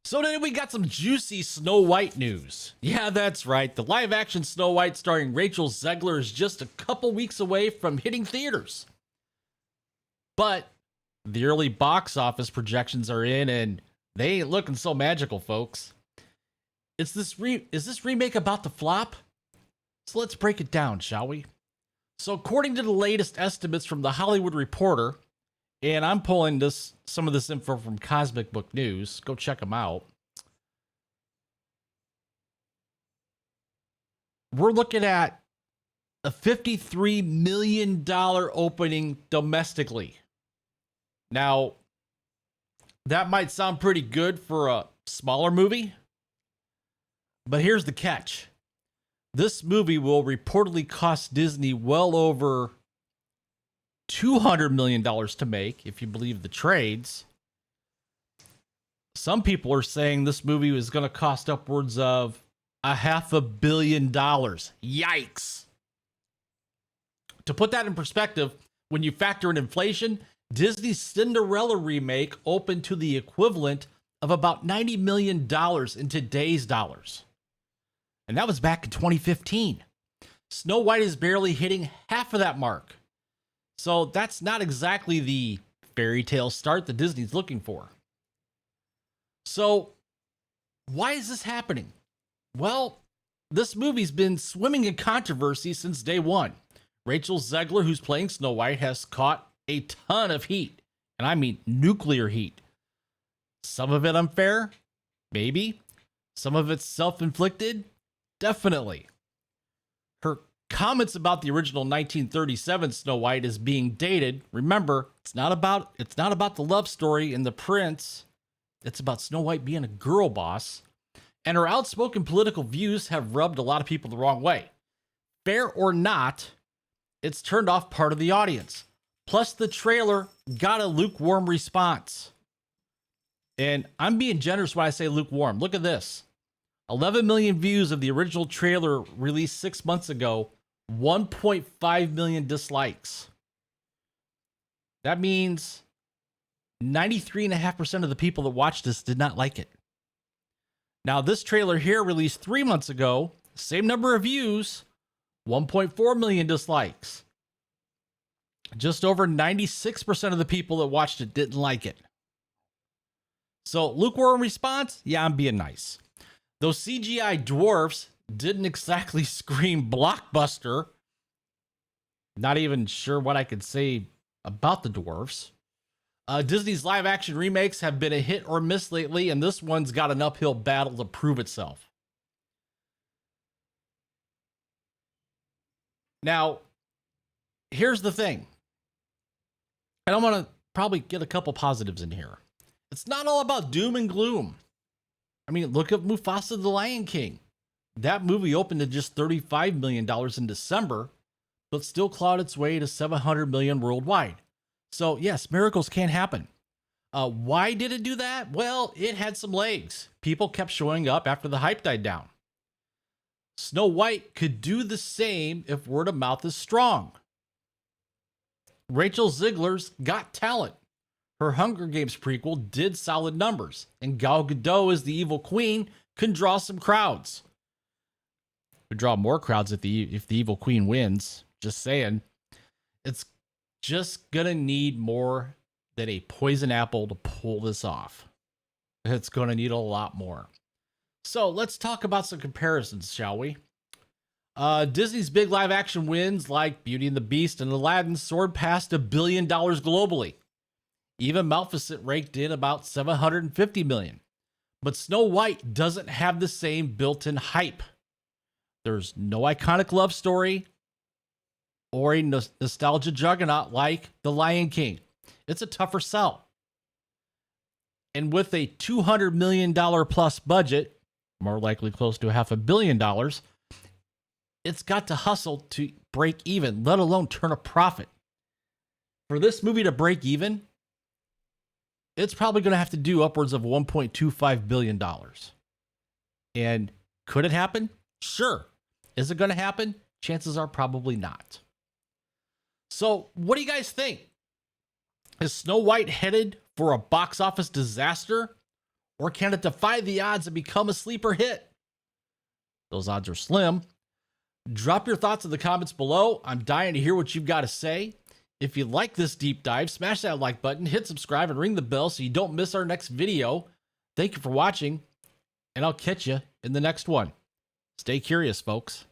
So today we got some juicy Snow White news. Yeah, that's right. The live-action Snow White starring Rachel Zegler is just a couple weeks away from hitting theaters. But the early box office projections are in and they ain't looking so magical, folks. Is this remake about to flop? So let's break it down, shall we? So according to the latest estimates from The Hollywood Reporter, and I'm pulling some of this info from Cosmic Book News. Go check them out. We're looking at a $53 million opening domestically. Now, that might sound pretty good for a smaller movie, but here's the catch. This movie will reportedly cost Disney well over $200 million to make, if you believe the trades. Some people are saying this movie is going to cost upwards of $500 million. Yikes. To put that in perspective, when you factor in inflation, Disney's Cinderella remake opened to the equivalent of about $90 million in today's dollars. And that was back in 2015. Snow White is barely hitting half of that mark. So that's not exactly the fairy tale start that Disney's looking for. So why is this happening? Well, this movie's been swimming in controversy since day one. Rachel Zegler, who's playing Snow White, has caught a ton of heat. And I mean nuclear heat. Some of it unfair? Maybe. Some of it self-inflicted? Definitely. Her comments about the original 1937 Snow White as being dated. Remember, it's not about the love story and the prince. It's about Snow White being a girl boss. And her outspoken political views have rubbed a lot of people the wrong way. Fair or not, it's turned off part of the audience. Plus, the trailer got a lukewarm response. And I'm being generous when I say lukewarm. Look at this. 11 million views of the original trailer released 6 months ago. 1.5 million dislikes. That means 93.5% of the people that watched this did not like it. Now, this trailer here released 3 months ago, same number of views, 1.4 million dislikes. Just over 96% of the people that watched it didn't like it. So, lukewarm response? Yeah, I'm being nice. Those CGI dwarfs didn't exactly scream blockbuster. Not even sure what I could say about the dwarfs. Disney's live action remakes have been a hit or miss lately, and this one's got an uphill battle to prove itself. Now, here's the thing. And I'm going to probably get a couple positives in here. It's not all about doom and gloom. I mean, look at Mufasa the Lion King. That movie opened at just $35 million in December, but still clawed its way to $700 million worldwide. So yes, miracles can happen. Why did it do that? Well, it had some legs. People kept showing up after the hype died down. Snow White could do the same if word of mouth is strong. Rachel Zegler's got talent. Her Hunger Games prequel did solid numbers, and Gal Gadot as the evil queen can draw some crowds. Would draw more crowds if the evil queen wins. Just saying. It's just gonna need more than a poison apple to pull this off. It's gonna need a lot more. So let's talk about some comparisons, shall we? Disney's big live action wins like Beauty and the Beast and Aladdin soared past $1 billion globally. Even Maleficent raked in about $750 million. But Snow White doesn't have the same built-in hype. There's no iconic love story or a nostalgia juggernaut like The Lion King. It's a tougher sell. And with a $200 million plus budget, more likely close to $500 million, it's got to hustle to break even, let alone turn a profit. For this movie to break even, it's probably going to have to do upwards of $1.25 billion. And could it happen? Sure. Is it going to happen? Chances are probably not. So, what do you guys think? Is Snow White headed for a box office disaster? Or can it defy the odds and become a sleeper hit? Those odds are slim. Drop your thoughts in the comments below. I'm dying to hear what you've got to say. If you like this deep dive, smash that like button, hit subscribe, and ring the bell so you don't miss our next video. Thank you for watching, and I'll catch you in the next one. Stay curious, folks.